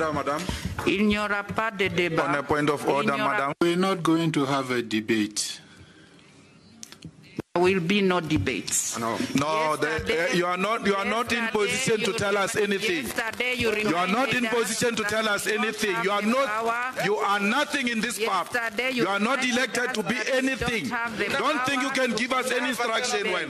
order, madam. Il n'y aura pas de débat. On a point of order, madam. We're not going to have a debate. There will be no debates. No, you are not in position to tell us anything. You are not in position to tell us anything. You are nothing in this part. You are not elected to be anything. Don't think you can give us any instruction when.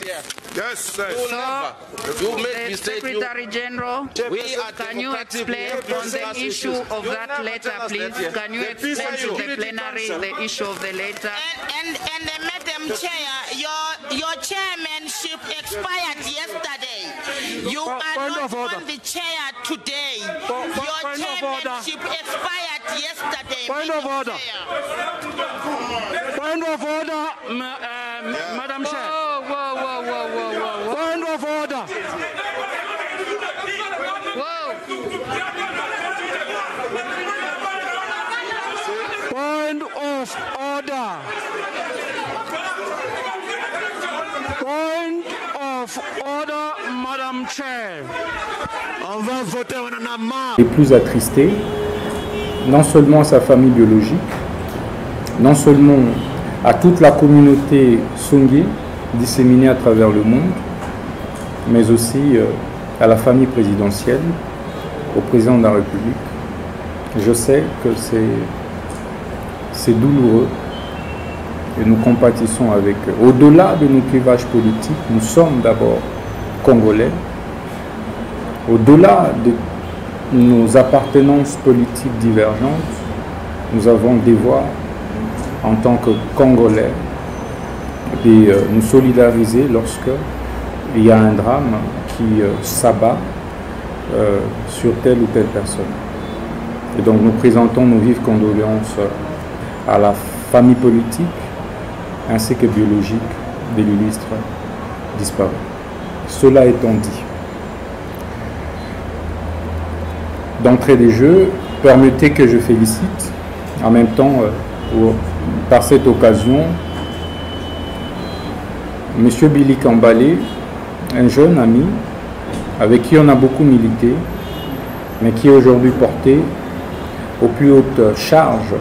Yes, sir. So, the Secretary General, can you explain on the issue of that letter, please? Can you explain to the plenary the issue of the letter? And Madam Chair, your chairmanship expired yesterday. You are not on the chair today. Your chairmanship expired yesterday. Point of order. Point of order, Madam Chair. Whoa. Point of order. Point of order. Point of order, Madam Chair. On va voter, on en a marre. Et plus attristé, non seulement à sa famille biologique, non seulement à toute la communauté Songé disséminée à travers le monde, mais aussi à la famille présidentielle, au président de la République. Je sais que c'est douloureux et nous compatissons avec eux. Au-delà de nos clivages politiques, nous sommes d'abord Congolais. Au-delà de nos appartenances politiques divergentes, nous avons le devoir, en tant que Congolais, de nous solidariser lorsque il y a un drame qui s'abat sur telle ou telle personne. Et donc nous présentons nos vives condoléances à la famille politique ainsi que biologique de l'illustre disparu. Cela étant dit, d'entrée des jeux, permettez que je félicite en même temps, par cette occasion, M. Billy Kambale, un jeune ami avec qui on a beaucoup milité, mais qui est aujourd'hui porté aux plus hautes charges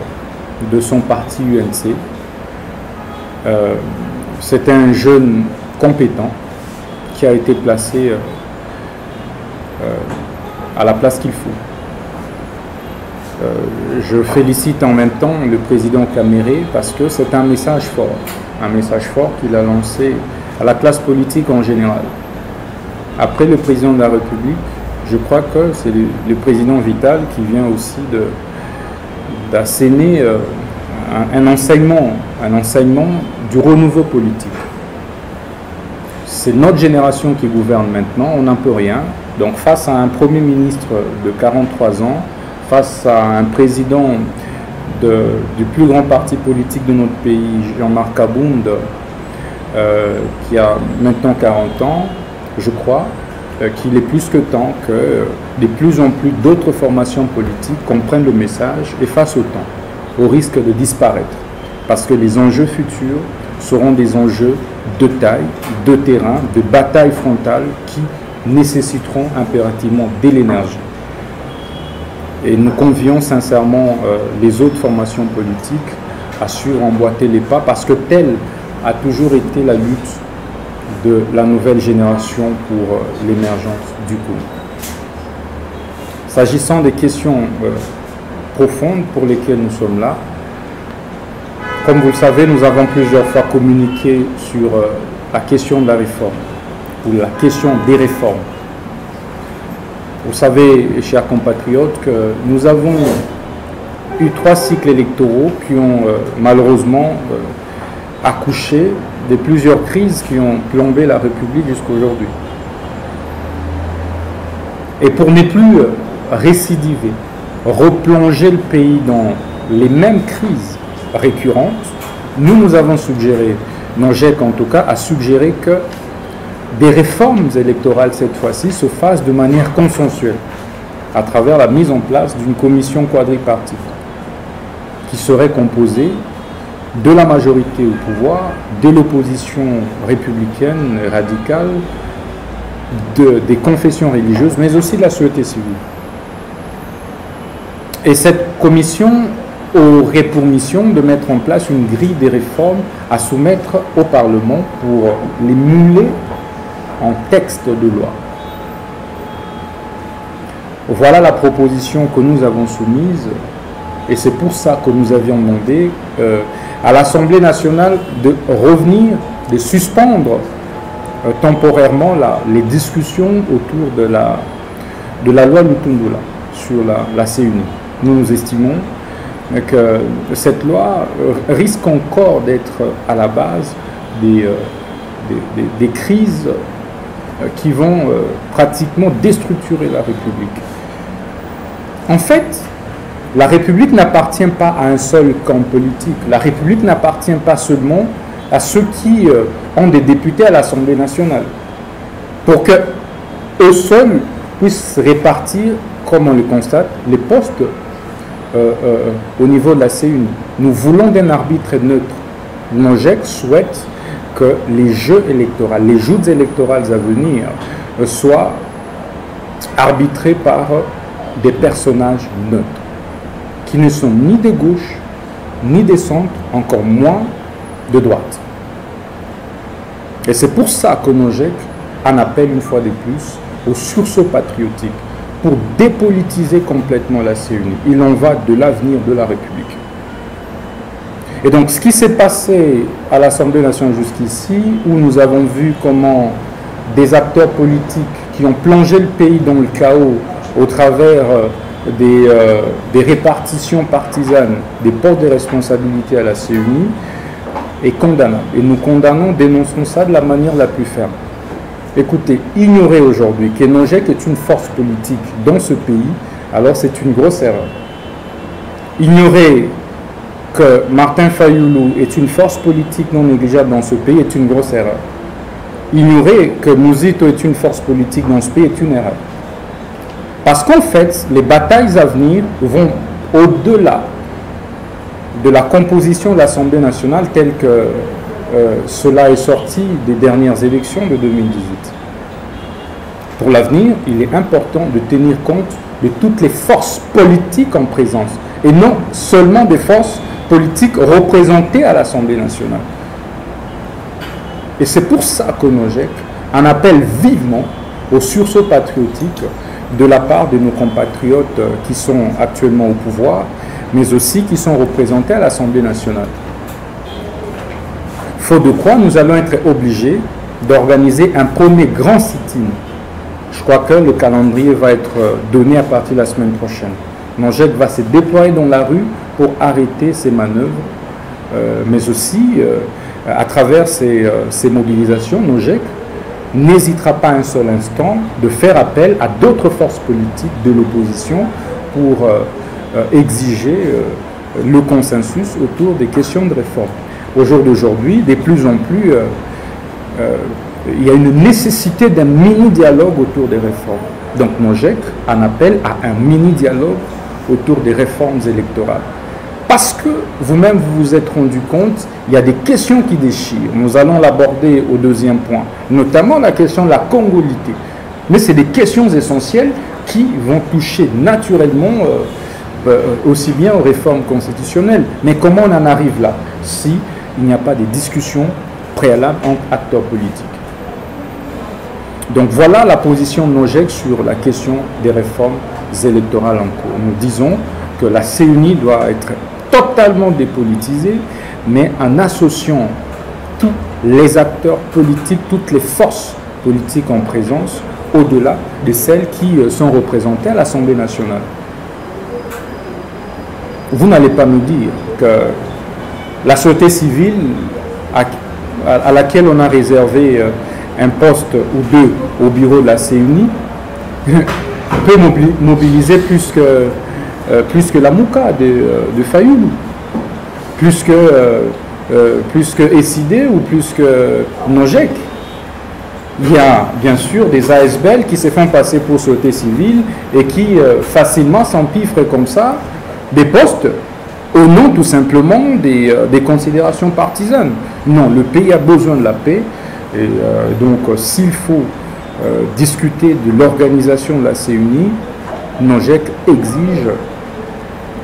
de son parti UNC. C'est un jeune compétent qui a été placé à la place qu'il faut. Je félicite en même temps le président Kamere parce que c'est un message fort qu'il a lancé à la classe politique en général. Après le président de la République, je crois que c'est le président Vital qui vient aussi d'asséner un enseignement du renouveau politique. C'est notre génération qui gouverne maintenant, on n'en peut rien. Donc face à un Premier ministre de 43 ans, face à un président du plus grand parti politique de notre pays, Jean-Marc Abound, qui a maintenant 40 ans, je crois qu'il est plus que temps que de plus en plus d'autres formations politiques comprennent le message et fassent autant, au risque de disparaître. Parce que les enjeux futurs seront des enjeux de taille, de terrain, de bataille frontale qui nécessiteront impérativement de l'énergie. Et nous convions sincèrement les autres formations politiques à suremboîter les pas parce que telle a toujours été la lutte de la nouvelle génération pour l'émergence du Congo. S'agissant des questions profondes pour lesquelles nous sommes là, comme vous le savez, nous avons plusieurs fois communiqué sur la question de la réforme ou la question des réformes. Vous savez, chers compatriotes, que nous avons eu 3 cycles électoraux qui ont malheureusement accouché de plusieurs crises qui ont plombé la République jusqu'à aujourd'hui. Et pour ne plus récidiver, replonger le pays dans les mêmes crises récurrentes, nous avons suggéré, NOJEC en tout cas, a suggéré que des réformes électorales cette fois-ci se fassent de manière consensuelle à travers la mise en place d'une commission quadripartite qui serait composée de la majorité au pouvoir, de l'opposition républicaine et radicale, des confessions religieuses, mais aussi de la société civile. Et cette commission aurait pour mission de mettre en place une grille des réformes à soumettre au Parlement pour les muler en texte de loi. Voilà la proposition que nous avons soumise, et c'est pour ça que nous avions demandé à l'Assemblée nationale de revenir, de suspendre temporairement les discussions autour de la loi Lutundula sur la CUNI. Nous estimons que cette loi risque encore d'être à la base des crises qui vont pratiquement déstructurer la République. En fait, la République n'appartient pas à un seul camp politique. La République n'appartient pas seulement à ceux qui ont des députés à l'Assemblée nationale, pour qu'eux seuls puissent répartir, comme on le constate, les postes au niveau de la CUNI. Nous voulons d'un arbitre neutre. NOJEC souhaite que les jeux électoraux, les joutes électorales à venir soient arbitrés par des personnages neutres, qui ne sont ni de gauche, ni de centre, encore moins de droite. Et c'est pour ça que NOJEC en appelle une fois de plus au sursaut patriotique, pour dépolitiser complètement la CUNI. Il en va de l'avenir de la République. Et donc, ce qui s'est passé à l'Assemblée nationale jusqu'ici, où nous avons vu comment des acteurs politiques qui ont plongé le pays dans le chaos au travers des répartitions partisanes, des postes de responsabilité à la CUNI, est condamnable. Et nous condamnons, dénonçons ça de la manière la plus ferme. Écoutez, ignorer aujourd'hui que NOJEC est une force politique dans ce pays, alors c'est une grosse erreur. Ignorer que Martin Fayoulou est une force politique non négligeable dans ce pays est une grosse erreur. Ignorer que Mouzito est une force politique dans ce pays est une erreur. Parce qu'en fait, les batailles à venir vont au-delà de la composition de l'Assemblée nationale telle que cela est sorti des dernières élections de 2018. Pour l'avenir, il est important de tenir compte de toutes les forces politiques en présence et non seulement des forces politiques représentées à l'Assemblée nationale. Et c'est pour ça que NOJEC en appelle vivement au sursaut patriotique de la part de nos compatriotes qui sont actuellement au pouvoir, mais aussi qui sont représentés à l'Assemblée nationale. Faute de quoi, nous allons être obligés d'organiser un premier grand sit-in. Je crois que le calendrier va être donné à partir de la semaine prochaine. NOJEC va se déployer dans la rue pour arrêter ces manœuvres, mais aussi, à travers ces mobilisations, NOJEC n'hésitera pas un seul instant de faire appel à d'autres forces politiques de l'opposition pour exiger le consensus autour des questions de réforme. Au jour d'aujourd'hui, de plus en plus, il y a une nécessité d'un mini-dialogue autour des réformes. Donc NOJEC en appelle à un mini-dialogue autour des réformes électorales. Parce que vous-même, vous vous êtes rendu compte, il y a des questions qui déchirent. Nous allons l'aborder au deuxième point, notamment la question de la congolité. Mais c'est des questions essentielles qui vont toucher naturellement aussi bien aux réformes constitutionnelles. Mais comment on en arrive là si il n'y a pas de discussions préalables entre acteurs politiques? Donc voilà la position de NOJEC sur la question des réformes électorales en cours. Nous disons que la CUNI doit être totalement dépolitisée, mais en associant tous les acteurs politiques, toutes les forces politiques en présence, au-delà de celles qui sont représentées à l'Assemblée nationale. Vous n'allez pas me dire que la société civile à laquelle on a réservé un poste ou deux au bureau de la CUNI peut mobiliser plus que la Mouka de Fayoulou, plus que SID ou plus que NOJEC. Il y a bien sûr des ASBL qui se font passer pour société civile et qui facilement s'empiffrent comme ça des postes au nom tout simplement des considérations partisanes. Non, le pays a besoin de la paix et donc s'il faut discuter de l'organisation de la CUNI, NOJEC exige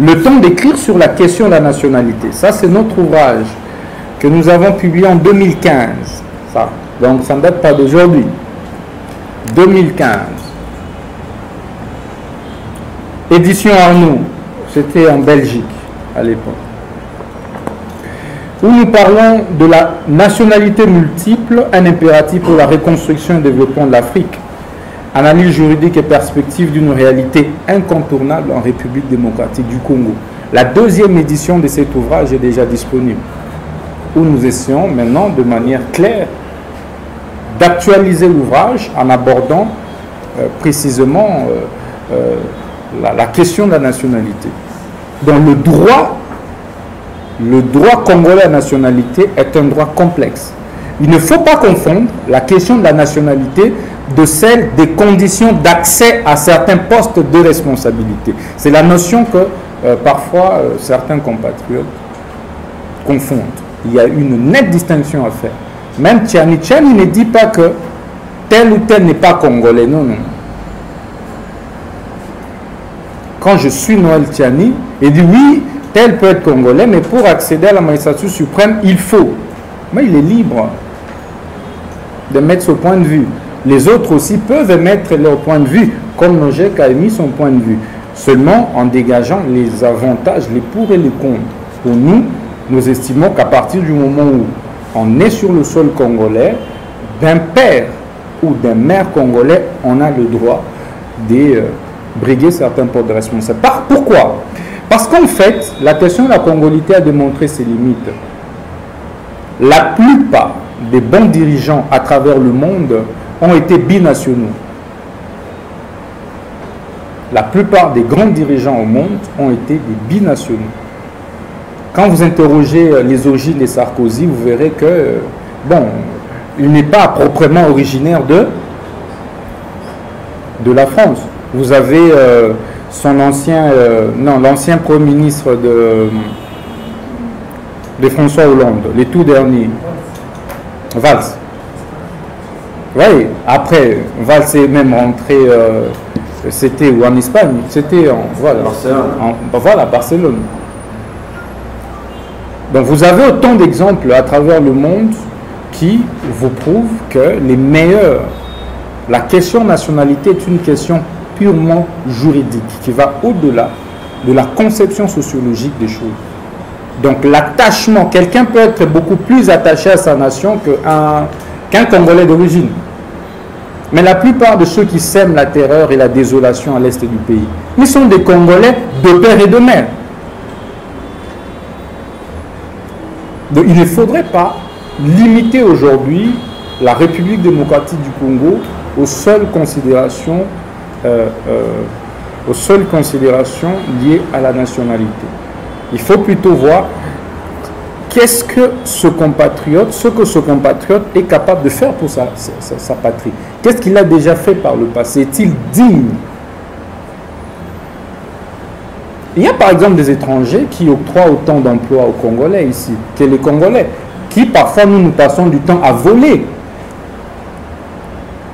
Le temps d'écrire sur la question de la nationalité. Ça, c'est notre ouvrage que nous avons publié en 2015. Ça. Donc, ça ne date pas d'aujourd'hui. 2015. Édition Arnaud. C'était en Belgique à l'époque. Où nous parlons de la nationalité multiple, un impératif pour la reconstruction et le développement de l'Afrique. Analyse juridique et perspective d'une réalité incontournable en République démocratique du Congo. La deuxième édition de cet ouvrage est déjà disponible, où nous essayons maintenant de manière claire d'actualiser l'ouvrage en abordant précisément la question de la nationalité. Donc le droit congolais à la nationalité est un droit complexe. Il ne faut pas confondre la question de la nationalité de celle des conditions d'accès à certains postes de responsabilité. C'est la notion que parfois certains compatriotes confondent. Il y a une nette distinction à faire. Même Tchani ne dit pas que tel ou tel n'est pas congolais. Non, non. Quand je suis Noël Tchani, il dit oui, tel peut être congolais, mais pour accéder à la magistrature suprême, il faut. Mais il est libre de mettre son point de vue. Les autres aussi peuvent émettre leur point de vue, comme Nogek a émis son point de vue, seulement en dégageant les avantages, les pour et les contre. Pour nous, nous estimons qu'à partir du moment où on est sur le sol congolais, d'un père ou d'un maire congolais, on a le droit de briguer certains postes de responsabilité. Pourquoi? Parce qu'en fait, la question de la congolité a démontré ses limites. La plupart des bons dirigeants à travers le monde ont été binationaux. La plupart des grands dirigeants au monde ont été des binationaux. Quand vous interrogez les origines de Sarkozy, vous verrez que, bon, il n'est pas proprement originaire de la France. Vous avez son ancien, l'ancien Premier ministre de François Hollande, les tout derniers, Valls. Oui, après, Valls est même rentré, c'était où, en Espagne, c'était voilà, Barcelone. Donc vous avez autant d'exemples à travers le monde qui vous prouvent que les meilleurs, la question nationalité est une question purement juridique qui va au-delà de la conception sociologique des choses. Donc l'attachement, quelqu'un peut être beaucoup plus attaché à sa nation qu'un Congolais d'origine. Mais la plupart de ceux qui sèment la terreur et la désolation à l'est du pays, ils sont des Congolais de père et de mère. Donc il ne faudrait pas limiter aujourd'hui la République démocratique du Congo aux seules considérations liées à la nationalité. Il faut plutôt voir qu'est-ce que ce compatriote est capable de faire pour sa patrie. Qu'est-ce qu'il a déjà fait par le passé? Est-il digne? Il y a par exemple des étrangers qui octroient autant d'emplois aux Congolais ici que les Congolais, qui parfois nous passons du temps à voler.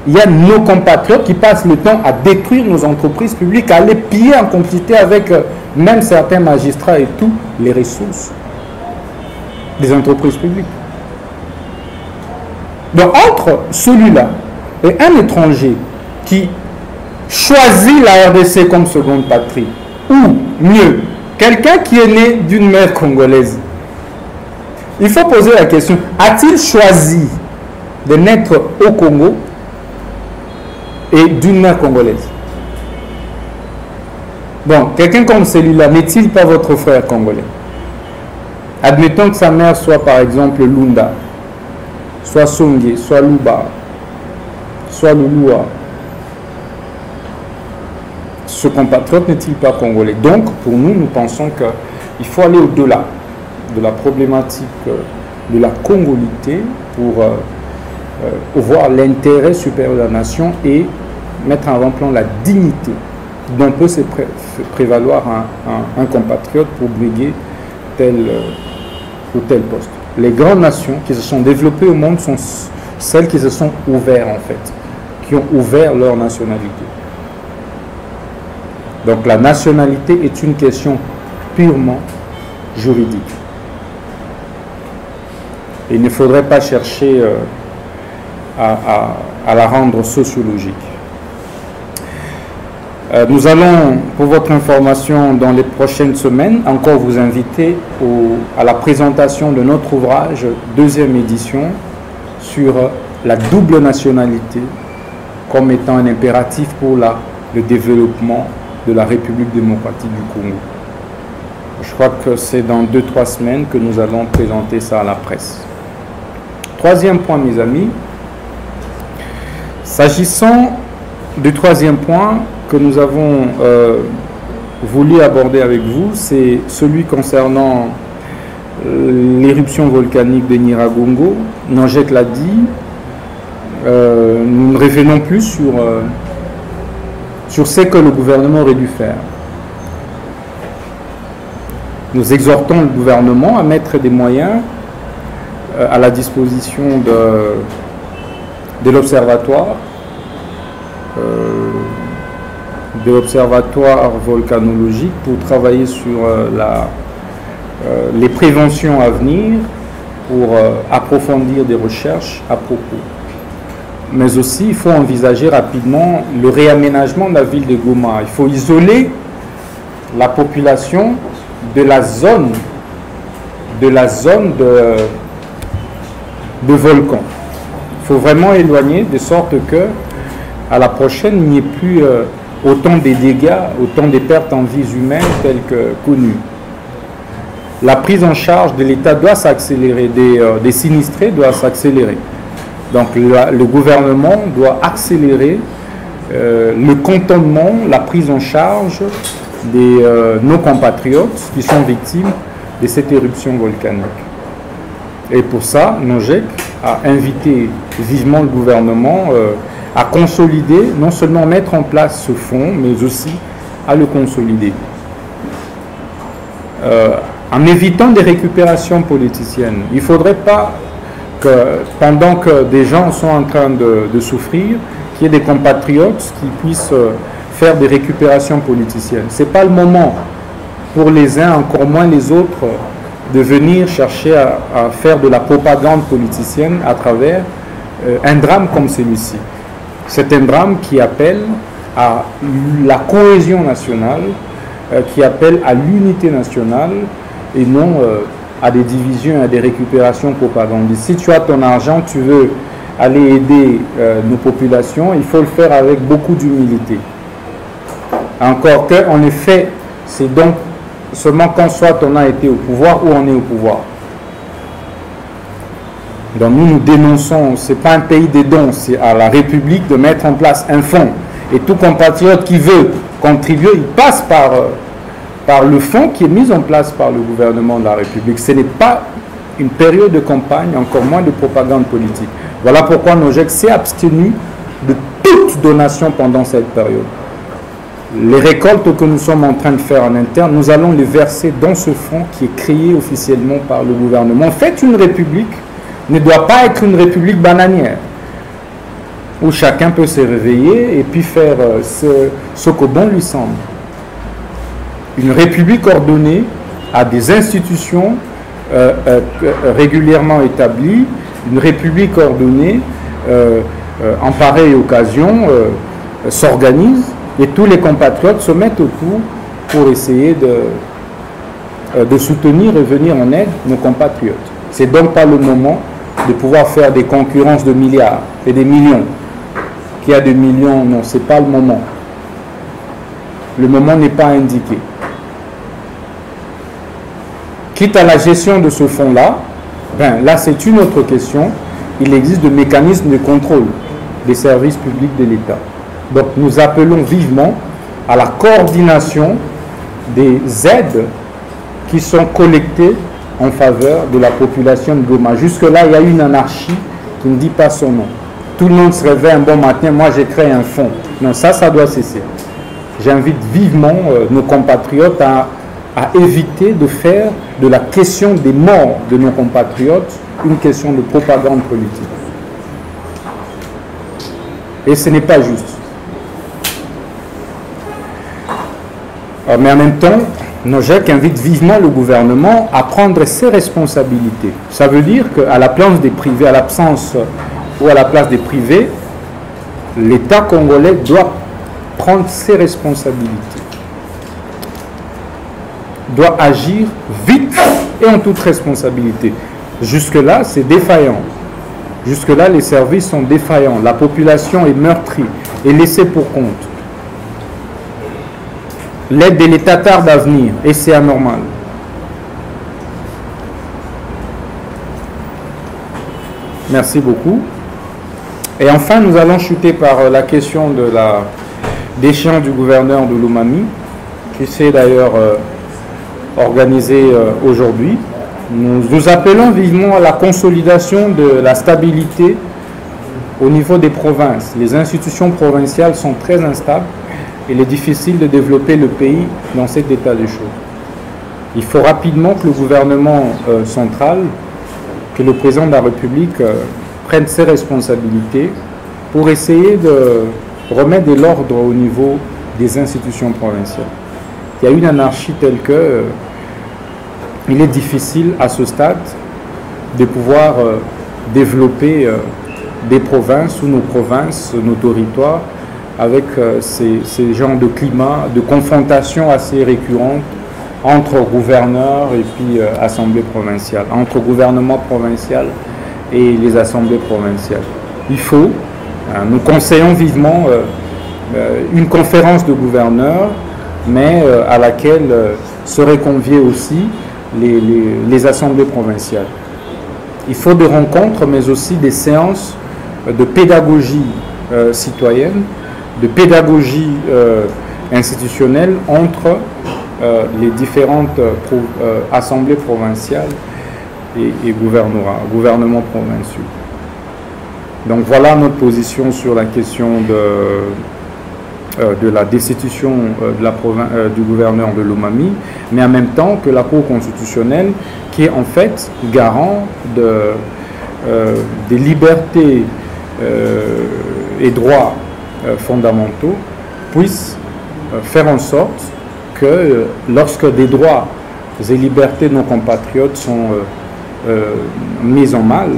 Il y a nos compatriotes qui passent le temps à détruire nos entreprises publiques, à aller piller en complicité avec même certains magistrats et tout, les ressources des entreprises publiques. Donc entre celui-là et un étranger qui choisit la RDC comme seconde patrie, ou mieux, quelqu'un qui est né d'une mère congolaise, il faut poser la question, a-t-il choisi de naître au Congo et d'une mère congolaise? Bon, quelqu'un comme celui-là, n'est-il pas votre frère congolais? Admettons que sa mère soit par exemple Lunda, soit Songe, soit Luba, soit Lulua. Ce compatriote n'est-il pas congolais? Donc, pour nous, nous pensons qu'il faut aller au-delà de la problématique de la congolité pour voir l'intérêt supérieur de la nation et mettre en avant-plan la dignité dont peut se prévaloir un compatriote pour briguer tel ou tel poste. Les grandes nations qui se sont développées au monde sont celles qui se sont ouvertes en fait, qui ont ouvert leur nationalité. Donc la nationalité est une question purement juridique. Il ne faudrait pas chercher à la rendre sociologique. Nous allons, pour votre information, dans les prochaines semaines, encore vous inviter à la présentation de notre ouvrage, deuxième édition, sur la double nationalité comme étant un impératif pour le développement de la République démocratique du Congo. Je crois que c'est dans 2-3 semaines que nous allons présenter ça à la presse. Troisième point, mes amis, s'agissant du troisième point que nous avons voulu aborder avec vous, c'est celui concernant l'éruption volcanique de Nyiragongo. Nongek l'a dit, nous ne revenons plus sur ce que le gouvernement aurait dû faire. Nous exhortons le gouvernement à mettre des moyens à la disposition de l'observatoire volcanologique pour travailler sur les préventions à venir, pour approfondir des recherches à propos. Mais aussi, il faut envisager rapidement le réaménagement de la ville de Goma. Il faut isoler la population de la zone de volcan. Il faut vraiment éloigner de sorte que à la prochaine, il n'y ait plus autant de dégâts, autant de pertes en vies humaines telles que connues. La prise en charge de l'État doit s'accélérer, des sinistrés doit s'accélérer. Donc le gouvernement doit accélérer le cantonnement, la prise en charge de nos compatriotes qui sont victimes de cette éruption volcanique. Et pour ça, Nongek a invité vivement le gouvernement à consolider, non seulement mettre en place ce fonds, mais aussi à le consolider. En évitant des récupérations politiciennes. Il ne faudrait pas que, pendant que des gens sont en train de souffrir, qu'il y ait des compatriotes qui puissent faire des récupérations politiciennes. Ce n'est pas le moment pour les uns, encore moins les autres, de venir chercher à faire de la propagande politicienne à travers un drame comme celui-ci. C'est un drame qui appelle à la cohésion nationale, qui appelle à l'unité nationale et non à des divisions, à des récupérations propagandistes. Si tu as ton argent, tu veux aller aider nos populations, il faut le faire avec beaucoup d'humilité. Encore que, en effet, c'est donc seulement quand soit on a été au pouvoir ou on est au pouvoir. Donc nous dénonçons, ce n'est pas un pays des dons, c'est à la République de mettre en place un fonds. Et tout compatriote qui veut contribuer, il passe par le fonds qui est mis en place par le gouvernement de la République. Ce n'est pas une période de campagne, encore moins de propagande politique. Voilà pourquoi Nongek s'est abstenu de toute donation pendant cette période. Les récoltes que nous sommes en train de faire en interne, nous allons les verser dans ce fonds qui est créé officiellement par le gouvernement. En fait, une république ne doit pas être une république bananière, où chacun peut se réveiller et puis faire ce que bon lui semble. Une république ordonnée a des institutions régulièrement établies, une république ordonnée, en pareille occasion, s'organise et tous les compatriotes se mettent autour pour essayer de soutenir et venir en aide nos compatriotes. C'est donc pas le moment de pouvoir faire des concurrences de milliards et des millions. Qu'il y a des millions, non, c'est pas le moment. Le moment n'est pas indiqué. Quitte à la gestion de ce fonds-là, ben, là c'est une autre question. Il existe des mécanismes de contrôle des services publics de l'État. Donc nous appelons vivement à la coordination des aides qui sont collectées en faveur de la population de Goma. Jusque-là, il y a une anarchie qui ne dit pas son nom. Tout le monde se réveille un bon matin, moi j'ai créé un fonds. Non, ça doit cesser. J'invite vivement nos compatriotes à éviter de faire de la question des morts de nos compatriotes une question de propagande politique. Et ce n'est pas juste. Mais en même temps, NOJEC invite vivement le gouvernement à prendre ses responsabilités. Ça veut dire qu'à la place des privés, à l'absence ou à la place des privés, l'État congolais doit prendre ses responsabilités, doit agir vite et en toute responsabilité. Jusque-là, c'est défaillant. Jusque-là, les services sont défaillants. La population est meurtrie et laissée pour compte. L'aide de l'État tarde à venir et c'est anormal. Merci beaucoup. Et enfin, nous allons chuter par la question de la déchéance du gouverneur de Lomami, qui s'est d'ailleurs organisée aujourd'hui. Nous appelons vivement à la consolidation de la stabilité au niveau des provinces. Les institutions provinciales sont très instables et il est difficile de développer le pays dans cet état de choses. Il faut rapidement que le gouvernement central, que le président de la République prenne ses responsabilités pour essayer de remettre de l'ordre au niveau des institutions provinciales. Il y a une anarchie telle que il est difficile à ce stade de pouvoir développer des provinces ou nos provinces, nos territoires, avec ces genres de climat, de confrontation assez récurrente entre gouverneurs et puis assemblées provinciales, entre gouvernement provincial et les assemblées provinciales. Il faut, nous conseillons vivement une conférence de gouverneurs, mais à laquelle seraient conviés aussi les assemblées provinciales. Il faut des rencontres, mais aussi des séances de pédagogie citoyenne, de pédagogie institutionnelle entre les différentes assemblées provinciales et gouvernements provinciaux. Donc voilà notre position sur la question de la destitution du gouverneur de Lomami, mais en même temps que la Cour constitutionnelle, qui est en fait garant des libertés et droits fondamentaux, puisse faire en sorte que lorsque des droits et libertés de nos compatriotes sont mis en mal,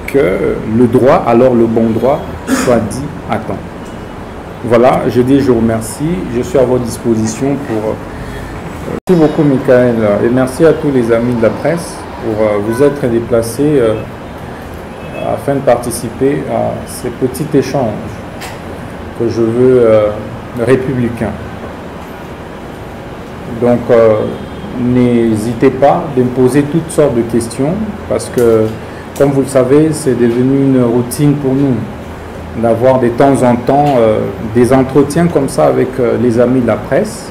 que le droit, alors le bon droit, soit dit à temps. Voilà, je vous remercie. Je suis à votre disposition pour... Merci beaucoup, Michael, et merci à tous les amis de la presse pour vous être déplacés afin de participer à ces petits échanges que je veux républicains. Donc, n'hésitez pas de me poser toutes sortes de questions parce que, comme vous le savez, c'est devenu une routine pour nous d'avoir de temps en temps des entretiens comme ça avec les amis de la presse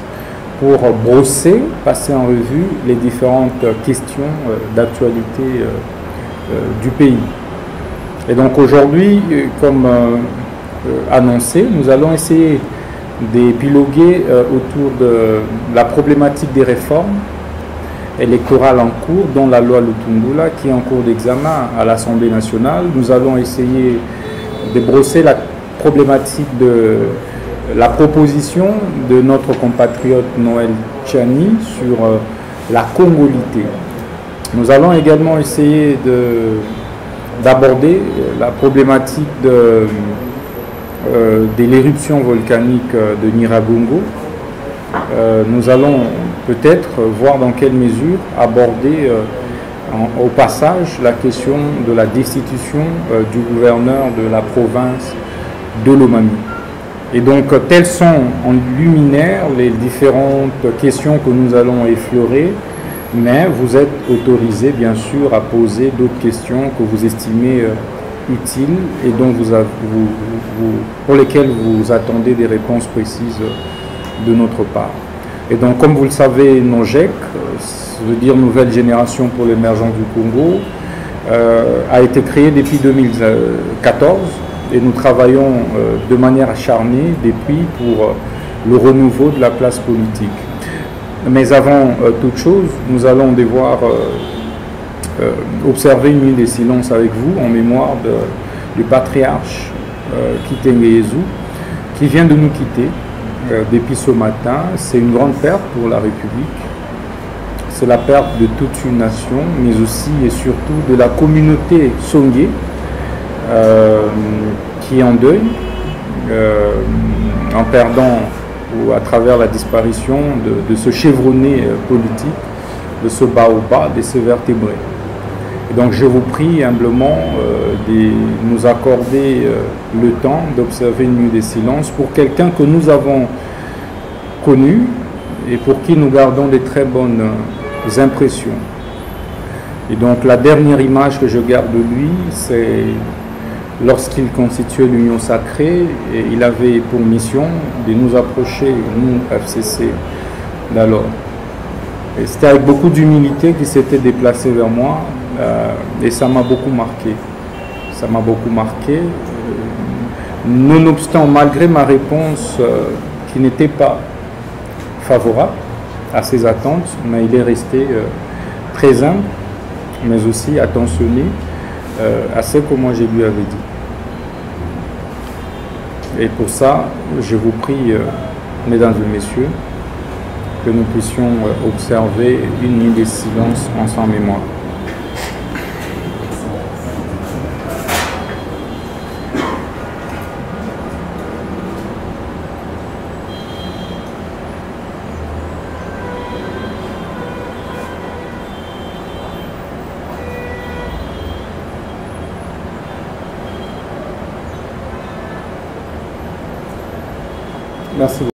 pour brosser, passer en revue les différentes questions d'actualité du pays. Et donc aujourd'hui, comme annoncé, nous allons essayer d'épiloguer autour de la problématique des réformes électorales en cours, dont la loi Lutundula, qui est en cours d'examen à l'Assemblée nationale. Nous allons essayer de brosser la problématique de la proposition de notre compatriote Noël Tchani sur la congolité. Nous allons également essayer d'aborder la problématique de l'éruption volcanique de Nyiragongo. Nous allons peut-être voir dans quelle mesure aborder au passage la question de la destitution du gouverneur de la province de Lomami. Et donc telles sont en luminaire les différentes questions que nous allons effleurer, mais vous êtes autorisés bien sûr à poser d'autres questions que vous estimez utiles et dont pour lesquelles vous attendez des réponses précises de notre part. Et donc, comme vous le savez, NOJEC, ça veut dire Nouvelle Génération pour l'émergence du Congo, a été créé depuis 2014 et nous travaillons de manière acharnée depuis pour le renouveau de la classe politique. Mais avant toute chose, nous allons devoir observer une minute de silence avec vous en mémoire du patriarche Kitenge Yezu, qui vient de nous quitter depuis ce matin. C'est une grande perte pour la République c'est la perte de toute une nation, mais aussi et surtout de la communauté Songé qui est en deuil en perdant ou à travers la disparition de ce chevronné politique, de ce baobab, de ces vertébrés. Et donc je vous prie humblement de nous accorder le temps d'observer une nuit de silence pour quelqu'un que nous avons connu et pour qui nous gardons de très bonnes impressions. Et donc la dernière image que je garde de lui, c'est lorsqu'il constituait l'Union Sacrée, et il avait pour mission de nous approcher, nous, FCC, d'alors. Et c'était avec beaucoup d'humilité qu'il s'était déplacé vers moi, et ça m'a beaucoup marqué. Ça m'a beaucoup marqué. Nonobstant, malgré ma réponse qui n'était pas favorable à ses attentes, mais il est resté très humble, mais aussi attentionné à ce que moi je lui avais dit. Et pour ça, je vous prie, mesdames et messieurs, que nous puissions observer une nuit de silence en sa mémoire. Merci beaucoup.